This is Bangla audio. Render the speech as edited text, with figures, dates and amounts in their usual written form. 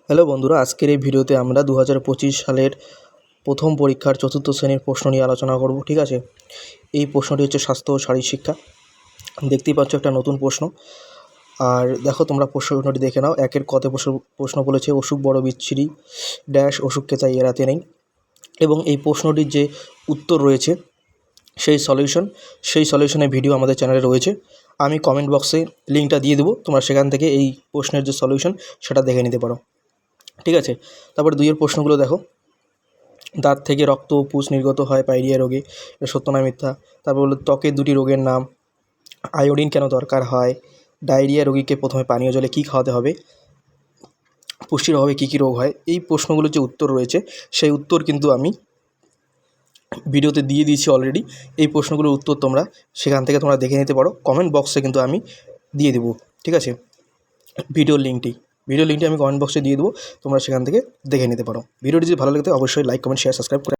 হ্যালো বন্ধুরা, আজকের এই ভিডিওতে আমরা 2025 সালের প্রথম পরীক্ষার চতুর্থ শ্রেণীর প্রশ্ন নিয়ে আলোচনা করব। ঠিক আছে, এই প্রশ্নটি হচ্ছে স্বাস্থ্য ও শারীর শিক্ষা। দেখতেই পাচ্ছ একটা নতুন প্রশ্ন। আর দেখো তোমরা প্রশ্নটি দেখে নাও। একের কতে প্রশ্ন বলেছে অসুখ বড় বিচ্ছিরি ড্যাশ অসুখকে চাই এড়াতে নেই। এবং এই প্রশ্নটির যে উত্তর রয়েছে সেই সলিউশনের ভিডিও আমাদের চ্যানেলে রয়েছে। আমি কমেন্ট বক্সে লিঙ্কটা দিয়ে দেবো, তোমরা সেখান থেকে এই প্রশ্নের যে সলিউশন সেটা দেখে নিতে পারো। ঠিক আছে, তারপর দুইয়ের প্রশ্নগুলো দেখো। দাঁত থেকে রক্ত ও পুষ নির্গত হয় পাইরিয়া রোগে, এটা সত্য না মিথ্যা? তারপর হলো ত্বকের দুটি রোগের নাম, আয়োডিন কেন দরকার হয়, ডায়রিয়া রোগীকে প্রথমে পানীয় জলে কী খাওয়াতে হবে, পুষ্টির অভাবে কী কী রোগ হয়। এই প্রশ্নগুলোর যে উত্তর রয়েছে সেই উত্তর কিন্তু আমি ভিডিওতে দিয়ে দিয়েছি অলরেডি। এই প্রশ্নগুলোর উত্তর তোমরা সেখান থেকে তোমরা দেখে নিতে পারো। কমেন্ট বক্সে কিন্তু আমি দিয়ে দেবো। ঠিক আছে, ভিডিওর লিঙ্কটি আমি কমেন্ট বক্সে দিয়ে দেবো, তোমরা সেখান থেকে দেখে নিতে পারো। ভিডিওটি যদি ভালো লাগে অবশ্যই লাইক, কমেন্ট, শেয়ার, সাবস্ক্রাইব করে